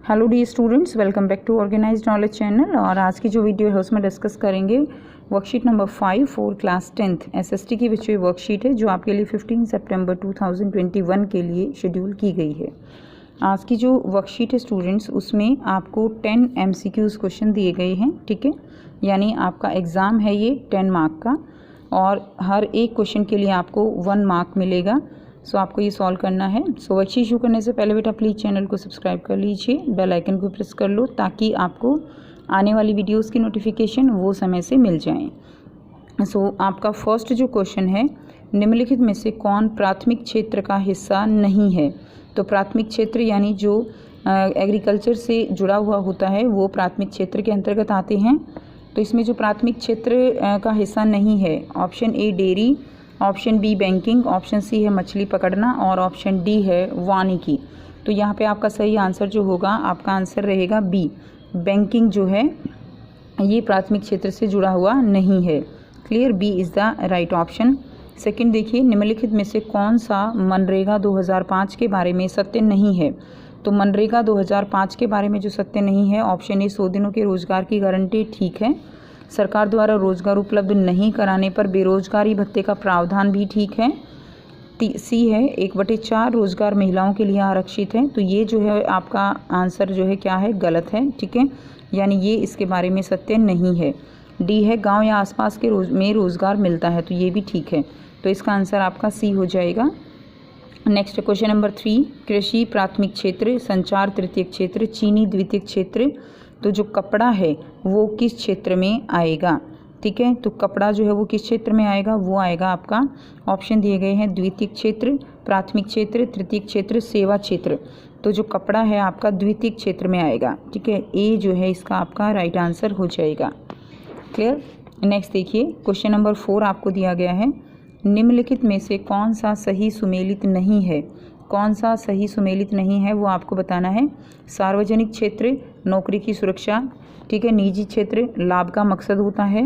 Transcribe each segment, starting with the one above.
Hello the students, welcome back to organised knowledge channel. और आज की जो वीडियो है उसमें डिस्कस करेंगे worksheet number 5 for class 10th SST की विच वर्कशीट है जो आपके लिए 15 सितंबर 2021 के लिए शेड्यूल की गई है। आज की जो वर्कशीट है स्टूडेंट्स, उसमें आपको 10 MCQs क्वेश्चन दिए गए हैं, ठीक है। यानी आपका एग्ज़ाम है ये 10 मार्क का और हर एक क्वेश्चन के लिए आपको 1 मार्क मिलेगा। सो आपको ये सॉल्व करना है। सो वर्कशीट शुरू करने से पहले बेटा प्लीज़ चैनल को सब्सक्राइब कर लीजिए, बेल आइकन को प्रेस कर लो ताकि आपको आने वाली वीडियोस की नोटिफिकेशन वो समय से मिल जाएं। सो आपका फर्स्ट जो क्वेश्चन है, निम्नलिखित में से कौन प्राथमिक क्षेत्र का हिस्सा नहीं है। तो प्राथमिक क्षेत्र यानी जो एग्रीकल्चर से जुड़ा हुआ होता है वो प्राथमिक क्षेत्र के अंतर्गत आते हैं। तो इसमें जो प्राथमिक क्षेत्र का हिस्सा नहीं है, option A dairy, option B banking, option C है मछली पकड़ना और ऑप्शन डी है वानिकी। तो यहाँ पे आपका सही आंसर जो होगा, आपका आंसर रहेगा बी, बैंकिंग जो है ये प्राथमिक क्षेत्र से जुड़ा हुआ नहीं है। Clear, B is the right option. Second देखिए, निम्नलिखित में से कौन सा मनरेगा 2005 के बारे में सत्य नहीं है। तो मनरेगा 2005 के बारे में जो सत्य नहीं है, ऑप्शन ए 100 दिनों के रोजगार की गारंटी ठीक है। सरकार द्वारा रोजगार उपलब्ध नहीं कराने पर बेरोजगारी भत्ते का प्रावधान भी ठीक है। सी है 1/4 रोजगार महिलाओं के लिए आरक्षित है। तो ये जो है आपका आंसर जो है क्या है, गलत है, ठीक है। यानी ये इसके बारे में सत्य नहीं है। डी है गांव या आसपास के में रोजगार मिलता है, तो ये भी ठीक है। तो इसका आंसर आपका सी हो जाएगा। नेक्स्ट क्वेश्चन नंबर 3, कृषि प्राथमिक क्षेत्र, संचार तृतीय क्षेत्र, चीनी द्वितीय क्षेत्र। तो जो कपड़ा है वो किस क्षेत्र में आएगा, ठीक है। तो कपड़ा जो है वो किस क्षेत्र में आएगा, वो आएगा आपका, ऑप्शन दिए गए हैं द्वितीय क्षेत्र, प्राथमिक क्षेत्र, तृतीय क्षेत्र, सेवा क्षेत्र। तो जो कपड़ा है आपका द्वितीय क्षेत्र में आएगा, ठीक है। ए जो है इसका आपका राइट आंसर हो जाएगा। क्लियर। नेक्स्ट देखिए, क्वेश्चन नंबर 4 आपको दिया गया है, निम्नलिखित में से कौन सा सही सुमेलित नहीं है। कौन सा सही सुमेलित नहीं है वो आपको बताना है। सार्वजनिक क्षेत्र नौकरी की सुरक्षा, ठीक है। निजी क्षेत्र लाभ का मकसद होता है।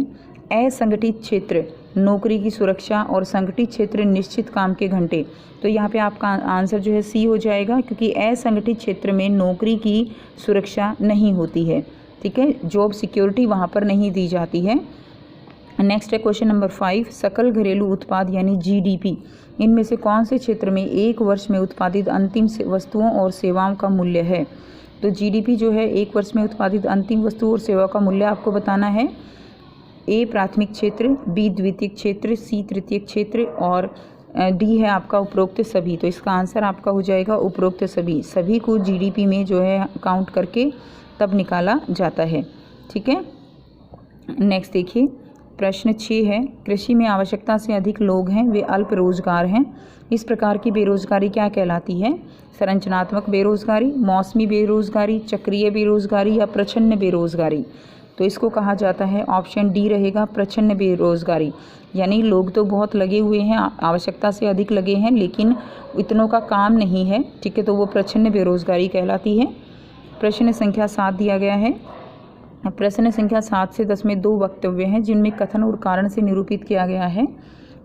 असंगठित क्षेत्र नौकरी की सुरक्षा और संगठित क्षेत्र निश्चित काम के घंटे। तो यहाँ पे आपका आंसर जो है सी हो जाएगा, क्योंकि असंगठित क्षेत्र में नौकरी की सुरक्षा नहीं होती है, ठीक है। जॉब सिक्योरिटी वहाँ पर नहीं दी जाती है। नेक्स्ट है क्वेश्चन नंबर 5, सकल घरेलू उत्पाद यानी GDP, इनमें से कौन से क्षेत्र में एक वर्ष में उत्पादित अंतिम वस्तुओं और सेवाओं का मूल्य है। तो GDP जो है एक वर्ष में उत्पादित अंतिम वस्तुओं और सेवाओं का मूल्य आपको बताना है। ए प्राथमिक क्षेत्र, बी द्वितीय क्षेत्र, सी तृतीय क्षेत्र और डी है आपका उपरोक्त सभी। तो इसका आंसर आपका हो जाएगा उपरोक्त सभी। सभी को GDP में जो है काउंट करके तब निकाला जाता है, ठीक है। नेक्स्ट देखिए, प्रश्न 6 है, कृषि में आवश्यकता से अधिक लोग हैं, वे अल्प रोजगार हैं। इस प्रकार की बेरोजगारी क्या कहलाती है। संरचनात्मक बेरोजगारी, मौसमी बेरोजगारी, चक्रीय बेरोजगारी या प्रच्छन्न बेरोजगारी। तो इसको कहा जाता है, ऑप्शन डी रहेगा प्रच्छन्न बेरोजगारी। यानी लोग तो बहुत लगे हुए हैं, आवश्यकता से अधिक लगे हैं, लेकिन इतनों का काम नहीं है, ठीक है। तो वो प्रच्छन्न बेरोजगारी कहलाती है। प्रश्न संख्या 7 दिया गया है। प्रश्न संख्या 7 से 10 में 2 वक्तव्य हैं जिनमें कथन और कारण से निरूपित किया गया है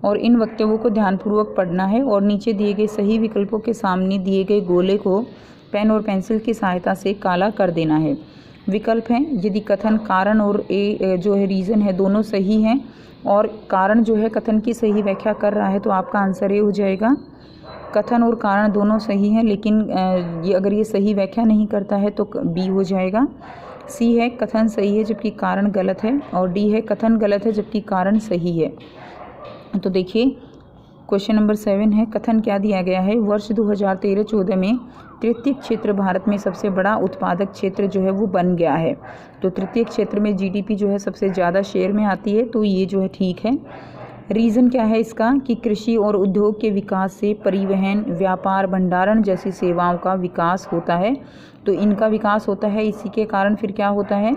और इन वक्तव्यों को ध्यानपूर्वक पढ़ना है और नीचे दिए गए सही विकल्पों के सामने दिए गए गोले को पेन और पेंसिल की सहायता से काला कर देना है। विकल्प हैं, यदि कथन कारण और ए जो है रीज़न है दोनों सही हैं और कारण जो है कथन की सही व्याख्या कर रहा है, तो आपका आंसर ए हो जाएगा। कथन और कारण दोनों सही हैं, लेकिन अगर ये सही व्याख्या नहीं करता है तो बी हो जाएगा। सी है कथन सही है जबकि कारण गलत है और डी है कथन गलत है जबकि कारण सही है। तो देखिए क्वेश्चन नंबर 7 है, कथन क्या दिया गया है, वर्ष 2013-14 में तृतीय क्षेत्र भारत में सबसे बड़ा उत्पादक क्षेत्र जो है वो बन गया है। तो तृतीय क्षेत्र में GDP जो है सबसे ज़्यादा शेयर में आती है, तो ये जो है ठीक है। रीज़न क्या है इसका, कि कृषि और उद्योग के विकास से परिवहन, व्यापार, भंडारण जैसी सेवाओं का विकास होता है। तो इनका विकास होता है, इसी के कारण फिर क्या होता है,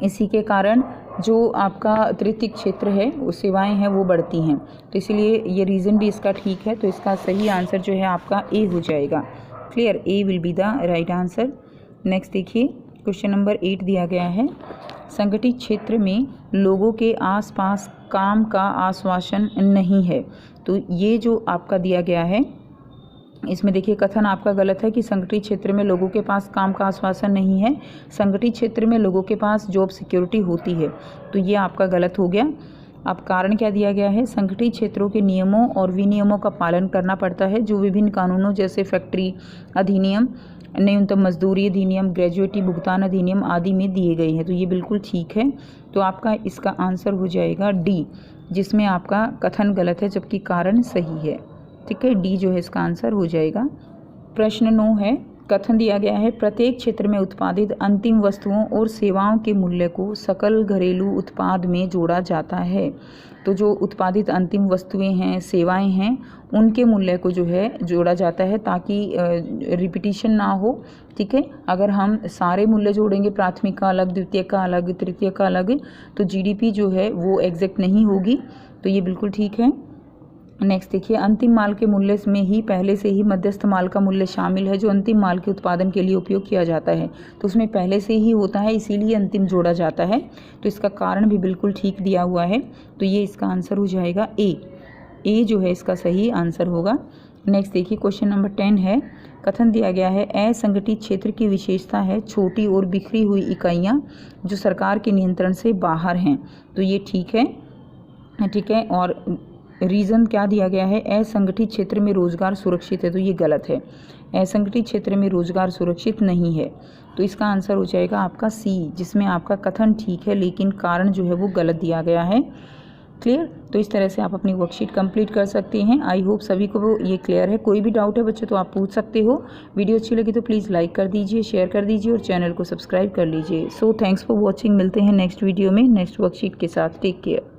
इसी के कारण जो आपका तृतीय क्षेत्र है वो सेवाएं हैं वो बढ़ती हैं। तो इसलिए ये रीज़न भी इसका ठीक है। तो इसका सही आंसर जो है आपका ए हो जाएगा। Clear, A will be the right answer. Next देखिए, क्वेश्चन नंबर 8 दिया गया है, संगठित क्षेत्र में लोगों के आसपास काम का आश्वासन नहीं है। तो ये जो आपका दिया गया है इसमें देखिए कथन आपका गलत है कि संगठित क्षेत्र में लोगों के पास काम का आश्वासन नहीं है। संगठित क्षेत्र में लोगों के पास जॉब सिक्योरिटी होती है, तो ये आपका गलत हो गया। अब कारण क्या दिया गया है, संगठित क्षेत्रों के नियमों और विनियमों का पालन करना पड़ता है जो विभिन्न कानूनों जैसे फैक्ट्री अधिनियम, न्यूनतम मजदूरी अधिनियम, ग्रेजुएटी भुगतान अधिनियम आदि में दिए गए हैं। तो ये बिल्कुल ठीक है। तो आपका इसका आंसर हो जाएगा डी, जिसमें आपका कथन गलत है जबकि कारण सही है। ठीक है, डी जो है इसका आंसर हो जाएगा। प्रश्न 9 है, कथन दिया गया है प्रत्येक क्षेत्र में उत्पादित अंतिम वस्तुओं और सेवाओं के मूल्य को सकल घरेलू उत्पाद में जोड़ा जाता है। तो जो उत्पादित अंतिम वस्तुएं हैं, सेवाएं हैं, उनके मूल्य को जो है जोड़ा जाता है ताकि रिपीटिशन ना हो। ठीक है, अगर हम सारे मूल्य जोड़ेंगे, प्राथमिक का अलग, द्वितीय का अलग, तृतीय का अलग, तो जीडीपी जो है वो एग्जैक्ट नहीं होगी। तो ये बिल्कुल ठीक है। नेक्स्ट देखिए, अंतिम माल के मूल्य में ही पहले से ही मध्यस्थ माल का मूल्य शामिल है जो अंतिम माल के उत्पादन के लिए उपयोग किया जाता है। तो उसमें पहले से ही होता है, इसीलिए अंतिम जोड़ा जाता है। तो इसका कारण भी बिल्कुल ठीक दिया हुआ है। तो ये इसका आंसर हो जाएगा ए जो है इसका सही आंसर होगा। नेक्स्ट देखिए, क्वेश्चन नंबर 10 है, कथन दिया गया है असंगठित क्षेत्र की विशेषता है छोटी और बिखरी हुई इकाइयाँ जो सरकार के नियंत्रण से बाहर हैं। तो ये ठीक है। ठीक है, और रीज़न क्या दिया गया है, असंगठित क्षेत्र में रोजगार सुरक्षित है। तो ये गलत है, असंगठित क्षेत्र में रोजगार सुरक्षित नहीं है। तो इसका आंसर हो जाएगा आपका सी, जिसमें आपका कथन ठीक है लेकिन कारण जो है वो गलत दिया गया है। क्लियर। तो इस तरह से आप अपनी वर्कशीट कंप्लीट कर सकते हैं। आई होप सभी को वो ये क्लियर है। कोई भी डाउट है बच्चों तो आप पूछ सकते हो। वीडियो अच्छी लगी तो प्लीज़ लाइक कर दीजिए, शेयर कर दीजिए और चैनल को सब्सक्राइब कर लीजिए। So thanks for watching. मिलते हैं नेक्स्ट वीडियो में नेक्स्ट वर्कशीट के साथ। Take care.